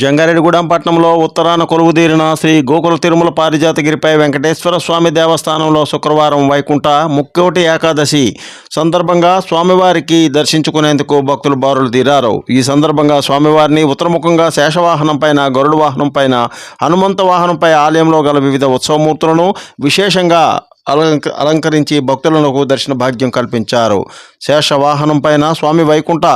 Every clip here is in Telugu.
జంగారెడ్డిగూడెం పట్టణంలో ఉత్తరాన కొలువుదీరిన శ్రీ గోకుల తిరుమల పారిజాతగిరిపై వెంకటేశ్వర స్వామి దేవస్థానంలో శుక్రవారం వైకుంఠ ముక్కోటి ఏకాదశి సందర్భంగా స్వామివారికి దర్శించుకునేందుకు భక్తులు బారులు తీరారు. ఈ సందర్భంగా స్వామివారిని ఉత్తరముఖంగా శేషవాహనం పైన, గరుడ వాహనం పైన, హనుమంత వాహనంపై ఆలయంలో గల వివిధ ఉత్సవమూర్తులను విశేషంగా అలంకరించి భక్తులకు దర్శన భాగ్యం కల్పించారు. శేషవాహనం పైన స్వామి వైకుంఠ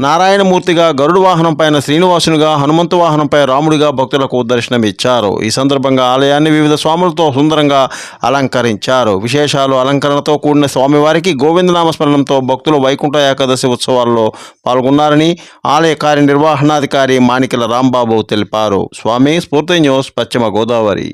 నారాయణమూర్తిగా, గరుడు వాహనం పైన శ్రీనివాసునిగా, హనుమంతు వాహనంపై రాముడిగా భక్తులకు దర్శనమిచ్చారు. ఈ సందర్భంగా ఆలయాన్ని వివిధ స్వాములతో సుందరంగా అలంకరించారు. విశేషాలు అలంకరణతో కూడిన స్వామివారికి గోవిందనామస్మరణంతో భక్తులు వైకుంఠ ఏకాదశి ఉత్సవాల్లో పాల్గొన్నారని ఆలయ కార్యనిర్వహణాధికారి మాణిక్యాల రాంబాబు తెలిపారు. స్వామి స్ఫూర్తి న్యూస్, పశ్చిమ గోదావరి.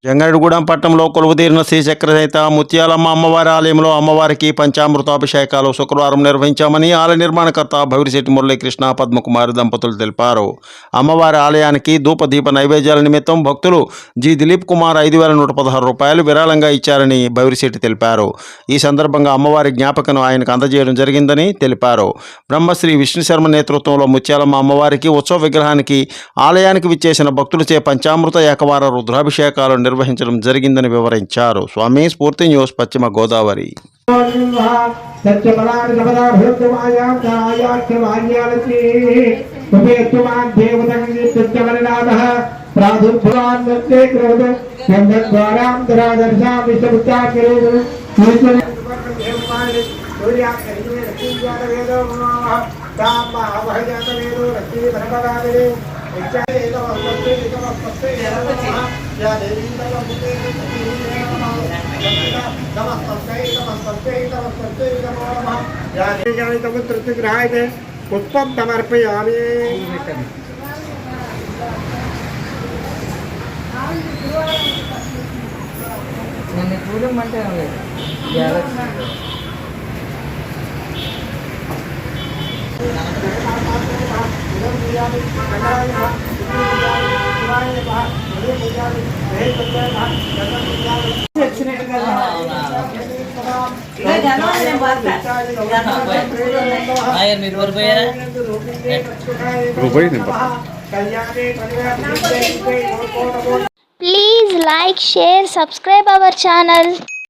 జంగారెడ్డిగూడెం పట్టణంలో కొలువుదీరిన శ్రీ చక్రసహిత ముత్యాలమ్మ అమ్మవారి ఆలయంలో అమ్మవారికి పంచామృతాభిషేకాలు శుక్రవారం నిర్వహించామని ఆలయ నిర్మాణకర్త భవిరిశెట్టి మురళీకృష్ణ, పద్మకుమారి దంపతులు తెలిపారు. అమ్మవారి ఆలయానికి ధూపదీప నైవేద్యాల నిమిత్తం భక్తులు జి దిలీప్ కుమార్ 5,116 రూపాయలు విరాళంగా ఇచ్చారని భవిరిశెట్టి తెలిపారు. ఈ సందర్భంగా అమ్మవారి జ్ఞాపకను ఆయనకు అందజేయడం జరిగిందని తెలిపారు. బ్రహ్మశ్రీ విష్ణు శర్మ నేతృత్వంలో ముత్యాలమ్మ అమ్మవారికి ఉత్సవ విగ్రహానికి ఆలయానికి విచ్చేసిన భక్తులచే పంచామృత ఏకవార రుద్రాభిషేకాలు నిర్వహించడం జరిగిందని వివరించారు. స్వామి స్ఫూర్తి న్యూస్, పశ్చిమ గోదావరి. పుష్పం సమర్పయామి. Please like, share, subscribe our channel.